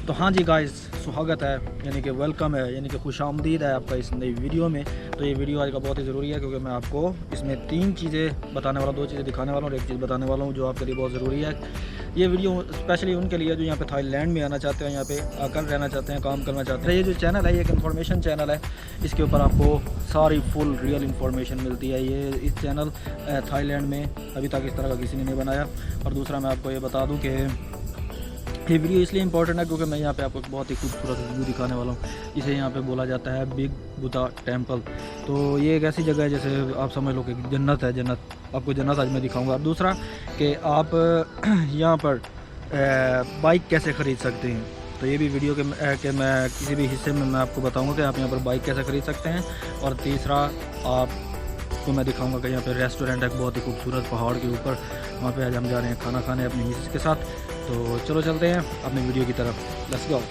तो हाँ जी गाइस, स्वागत है यानी कि वेलकम है यानी कि खुशामदीद है आपका इस नई वीडियो में। तो ये वीडियो आज का बहुत ही ज़रूरी है क्योंकि मैं आपको इसमें 3 चीज़ें बताने वाला हूँ, 2 चीज़ें दिखाने वाला हूँ और 1 चीज़ बताने वाला हूँ जो आपके लिए बहुत ज़रूरी है। ये वीडियो स्पेशली उनके लिए जो यहाँ पे थाईलैंड में आना चाहते हैं, यहाँ पे आकर रहना चाहते हैं, काम करना चाहते हैं। ये जो चैनल है ये एक इन्फॉर्मेशन चैनल है, इसके ऊपर आपको सारी फुल रियल इन्फॉर्मेशन मिलती है। ये इस चैनल थाईलैंड में अभी तक इस तरह का किसी ने नहीं बनाया। और दूसरा मैं आपको ये बता दूँ कि ये वीडियो इसलिए इंपॉर्टेंट है क्योंकि मैं यहाँ पे आपको एक बहुत ही खूबसूरत व्यू दिखाने वाला हूँ। इसे यहाँ पे बोला जाता है बिग बुद्धा टेम्पल। तो ये एक ऐसी जगह है जैसे आप समझ लो कि जन्नत है। जन्नत, आपको जन्नत आज मैं दिखाऊंगा। और दूसरा कि आप यहाँ पर बाइक कैसे ख़रीद सकते हैं, तो ये भी वीडियो के मैं किसी भी हिस्से में मैं आपको बताऊँगा कि आप यहाँ पर बाइक कैसे ख़रीद सकते हैं। और तीसरा आपको मैं दिखाऊँगा कि यहाँ पर रेस्टोरेंट है बहुत ही खूबसूरत पहाड़ के ऊपर। वहाँ पर आज हम जा रहे हैं खाना खाने अपनी मिसेस के साथ। तो चलो चलते हैं अपने वीडियो की तरफ, लेट्स गो।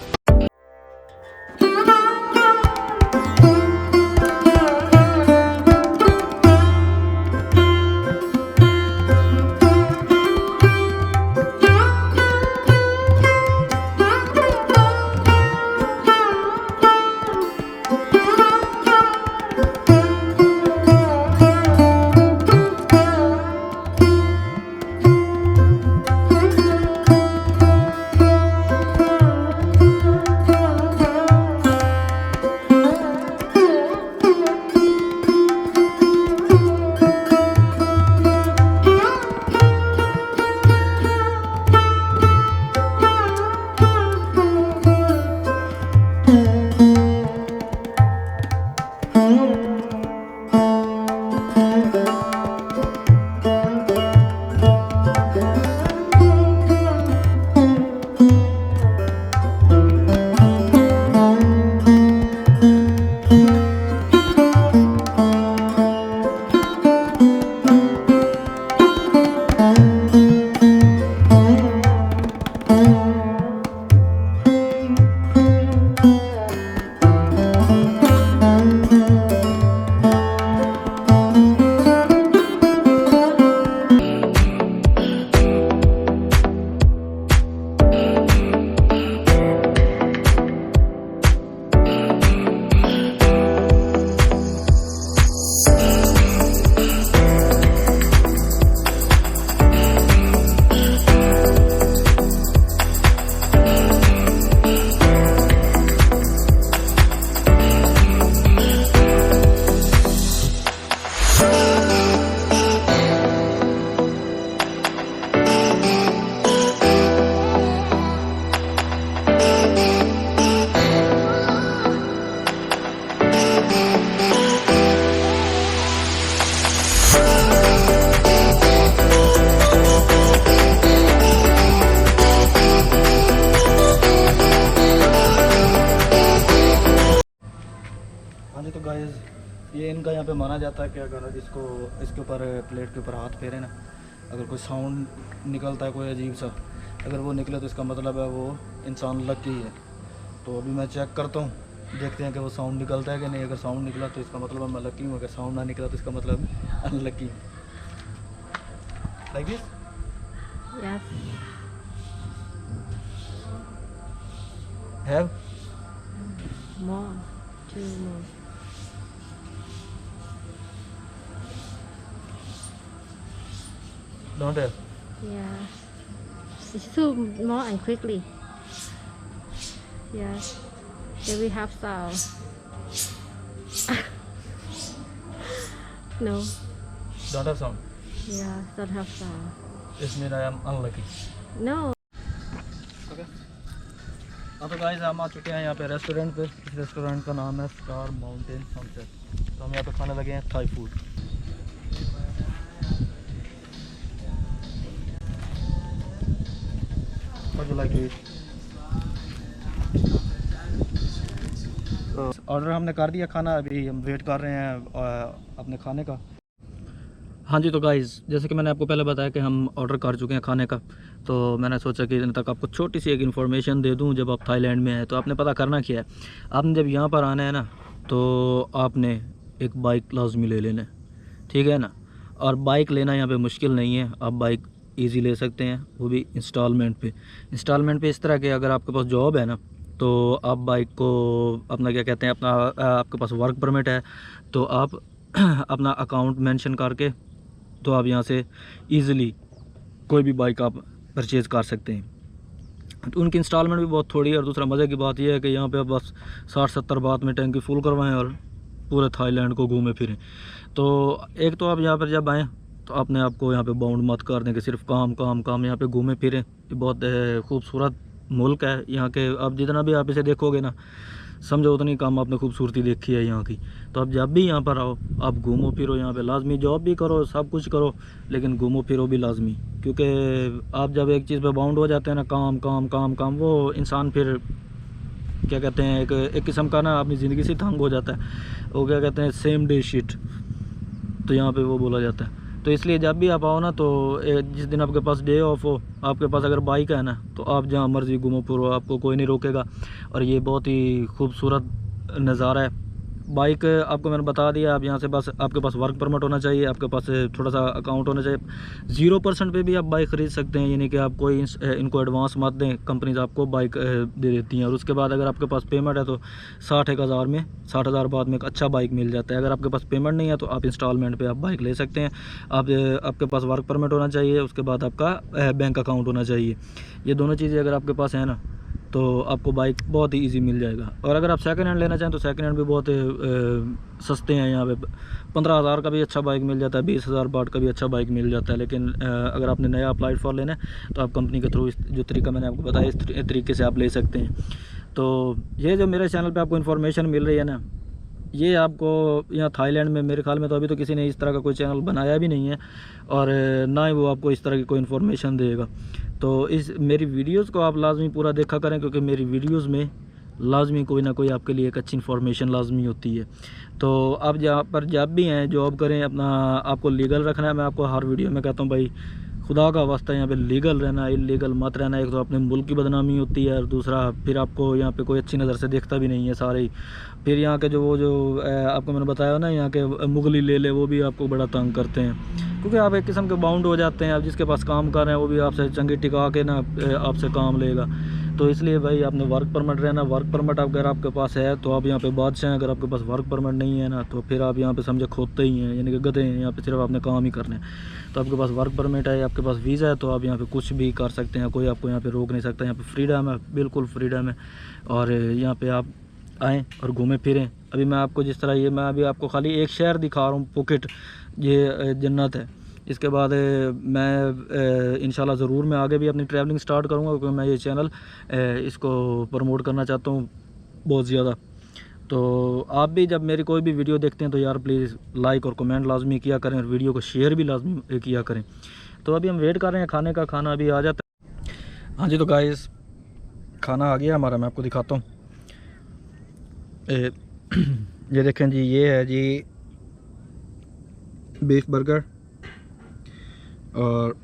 तो गाइस, ये इनका यहाँ पे माना जाता है कि अगर इसके ऊपर प्लेट के ऊपर हाथ फेरे ना, अगर कोई साउंड निकलता है कोई अजीब सा, अगर वो निकले तो इसका मतलब है वो इंसान लकी है। तो अभी मैं चेक करता हूँ, देखते हैं कि वो साउंड निकलता है कि नहीं। अगर साउंड निकला तो इसका मतलब मैं लकी हूँ, अगर साउंड ना निकला तो इसका मतलब अनलकी हूँ। Like this? Yes. Have? More. 2 more. Don't have? Yeah. It's 2 more and quickly. Yes. Then we have sound. No. Don't have sound? Yeah, don't have sound. This means I am unlucky. No. Okay. हाँ तो guys, हम आ चुके हैं यहाँ पे restaurant पे। इस restaurant का नाम है स्टार माउंटेन सनसेट। तो हम यहाँ पे खाने लगे हैं Thai food. What you like to eat? Order हमने कर दिया खाना, अभी हम वेट कर रहे हैं अपने खाने का। हाँ जी, तो गाइज़ जैसे कि मैंने आपको पहले बताया कि हम ऑर्डर कर चुके हैं खाने का, तो मैंने सोचा कि इन तक आपको छोटी सी एक इन्फॉर्मेशन दे दूं। जब आप थाईलैंड में हैं तो आपने पता करना क्या है, आपने जब यहाँ पर आना है ना तो आपने एक बाइक लाजमी ले लेना है, ठीक है ना। और बाइक लेना यहाँ पे मुश्किल नहीं है, आप बाइक इजी ले सकते हैं, वो भी इंस्टॉलमेंट पे। इंस्टॉलमेंट पे इस तरह के, अगर आपके पास जॉब है ना, तो आप बाइक को अपना क्या कहते हैं, अपना आपके पास वर्क परमिट है, तो आप अपना अकाउंट मेंशन करके तो आप यहाँ से ईज़िली कोई भी बाइक आप परचेज़ कर सकते हैं। तो उनकी इंस्टॉलमेंट भी बहुत थोड़ी है, और दूसरा मज़े की बात यह है कि यहाँ पे आप बस 60-70 बात में टैंकी फुल करवाएं और पूरे थाईलैंड को घूमे फिरें। तो एक तो आप यहाँ पर जब आएँ तो अपने आप को यहाँ पे बाउंड मत कर दें कि सिर्फ काम काम काम, यहाँ पे घूमे फिरें। ये बहुत खूबसूरत मुल्क है यहाँ के। आप जितना भी आप इसे देखोगे ना, समझो उतनी कम आपने खूबसूरती देखी है यहाँ की। तो आप जब भी यहाँ पर आओ, आप घूमो फिरो यहाँ पे, लाजमी जॉब भी करो, सब कुछ करो, लेकिन घूमो फिरो भी लाजमी। क्योंकि आप जब एक चीज़ पे बाउंड हो जाते हैं ना, काम काम काम काम, वो इंसान फिर क्या कहते हैं, एक किस्म का ना अपनी ज़िंदगी से तंग हो जाता है। वो क्या कहते हैं, सेम डे शिट, तो यहाँ पे वो बोला जाता है। तो इसलिए जब भी आप आओ ना, तो जिस दिन आपके पास डे ऑफ हो, आपके पास अगर बाइक है ना, तो आप जहाँ मर्ज़ी घूमो फिरो, आपको कोई नहीं रोकेगा। और ये बहुत ही खूबसूरत नज़ारा है। बाइक आपको मैंने बता दिया, आप यहाँ से बस आपके पास वर्क परमिट होना चाहिए, आपके पास थोड़ा सा अकाउंट होना चाहिए। 0% पे भी आप बाइक ख़रीद सकते हैं, यानी कि आप कोई इनको एडवांस मत दें, कंपनीज आपको बाइक दे देती हैं। और उसके बाद अगर आपके पास पेमेंट है तो 60,000 में, 60,000 बाद में एक अच्छा बाइक मिल जाता है। अगर आपके पास पेमेंट नहीं है तो आप इंस्टॉलमेंट पे आप बाइक ले सकते हैं। आपके पास वर्क परमिट होना चाहिए, उसके बाद आपका बैंक अकाउंट होना चाहिए। ये दोनों चीज़ें अगर आपके पास है ना, तो आपको बाइक बहुत ही इजी मिल जाएगा। और अगर आप सेकंड हैंड लेना चाहें तो सेकंड हैंड भी बहुत सस्ते हैं यहाँ पे। 15,000 का भी अच्छा बाइक मिल जाता है, 20,000 बाट का भी अच्छा बाइक मिल जाता है। लेकिन अगर आपने नया अप्लाइड फॉर लेना है तो आप कंपनी के थ्रू जो तरीका मैंने आपको बताया, इस तरीके से आप ले सकते हैं। तो ये जो मेरे चैनल पर आपको इन्फॉर्मेशन मिल रही है ना, ये आपको यहाँ थाईलैंड में, मेरे ख्याल में तो अभी तो किसी ने इस तरह का कोई चैनल बनाया भी नहीं है, और ना ही वो आपको इस तरह की कोई इन्फॉर्मेशन देगा। तो इस मेरी वीडियोस को आप लाजमी पूरा देखा करें, क्योंकि मेरी वीडियोस में लाजमी कोई ना कोई आपके लिए एक अच्छी इन्फॉर्मेशन लाजमी होती है। तो आप जहाँ पर जब भी हैं, जॉब करें, अपना आपको लीगल रखना है। मैं आपको हर वीडियो में कहता हूँ भाई, खुदा का वास्ता यहाँ पे लीगल रहना, इलीगल मत रहना। एक तो अपने मुल्क की बदनामी होती है, और दूसरा फिर आपको यहाँ पे कोई अच्छी नज़र से देखता भी नहीं है सारे ही। फिर यहाँ के जो आपको मैंने बताया ना, यहाँ के मुगली ले वो भी आपको बड़ा तंग करते हैं, क्योंकि आप एक किस्म के बाउंड हो जाते हैं। आप जिसके पास काम कर रहे हैं वो भी आपसे चंगी टिका के ना आपसे काम लेगा। तो इसलिए भाई आपने वर्क परमिट रहना। वर्क परमिट अगर आपके पास है तो आप यहाँ पे बादशाह हैं। अगर आपके पास वर्क परमिट नहीं है ना, तो फिर आप यहाँ पे समझे खोते ही हैं, यानी कि गधे हैं। यहाँ पे सिर्फ आपने काम ही करना है। तो आपके पास वर्क परमिट है, आपके पास वीज़ा है, तो आप यहाँ पे कुछ भी कर सकते हैं, कोई आपको यहाँ पे रोक नहीं सकता। यहाँ पे फ्रीडम है, बिल्कुल फ्रीडम है। और यहाँ पे आप आएँ और घूमें फिरें। अभी मैं आपको जिस तरह, ये मैं अभी आपको खाली एक शहर दिखा रहा हूँ, पुकेट, ये जन्नत है। इसके बाद मैं इंशाल्लाह ज़रूर मैं आगे भी अपनी ट्रैवलिंग स्टार्ट करूँगा, क्योंकि मैं ये चैनल इसको प्रमोट करना चाहता हूँ बहुत ज़्यादा। तो आप भी जब मेरी कोई भी वीडियो देखते हैं तो यार प्लीज़ लाइक और कमेंट लाजमी किया करें, और वीडियो को शेयर भी लाजमी किया करें। तो अभी हम वेट कर रहे हैं खाने का, खाना अभी आ जाता है। हाँ जी, तो गाइस खाना आ गया हमारा, मैं आपको दिखाता हूँ। ये देखें जी, ये है जी बीफ बर्गर, और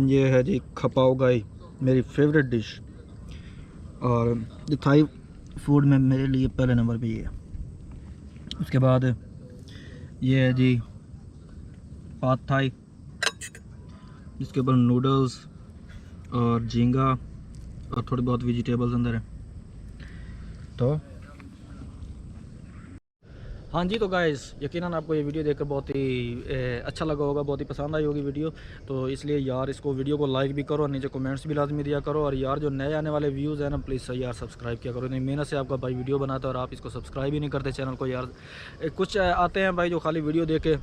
ये है जी खपाओ गाई, मेरी फेवरेट डिश। और ये थाई फूड में मेरे लिए पहले नंबर पे ये है। उसके बाद ये है जी पाद थाई, इसके ऊपर नूडल्स और झींगा और थोड़ी बहुत वेजिटेबल्स अंदर है। तो हाँ जी, तो गाइस यकीनन आपको ये वीडियो देखकर बहुत ही अच्छा लगा होगा, बहुत ही पसंद आई होगी वीडियो। तो इसलिए यार इसको वीडियो को लाइक भी करो और नीचे कमेंट्स भी लाजमी दिया करो। और यार जो नए आने वाले व्यूज़ हैं ना, प्लीज़ यार सब्सक्राइब किया करो। नहीं, मेहनत से आपका भाई वीडियो बनाता है और आप इसको सब्सक्राइब ही नहीं करते चैनल को। यार कुछ आते हैं भाई जो खाली वीडियो देख के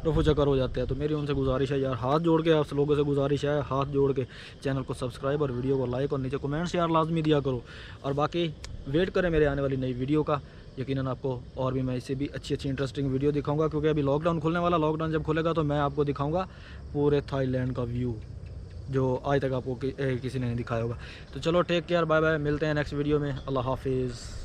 रफू चक्कर हो जाते हैं। तो मेरी उनसे गुजारिश है यार, हाथ जोड़ के आप लोगों से गुजारिश है, हाथ जोड़ के चैनल को सब्सक्राइब और वीडियो को लाइक और नीचे कमेंट्स यार लाजमी दिया करो। और बाकी वेट करें मेरे आने वाली नई वीडियो का। यकीनन आपको और भी मैं इससे भी अच्छी इंटरेस्टिंग वीडियो दिखाऊंगा, क्योंकि अभी लॉकडाउन खुलने वाला। लॉकडाउन जब खुलेगा तो मैं आपको दिखाऊंगा पूरे थाईलैंड का व्यू, जो आज तक आपको किसी ने नहीं दिखाया होगा। तो चलो टेक केयर, बाय बाय, मिलते हैं नेक्स्ट वीडियो में। अल्लाह हाफिज़।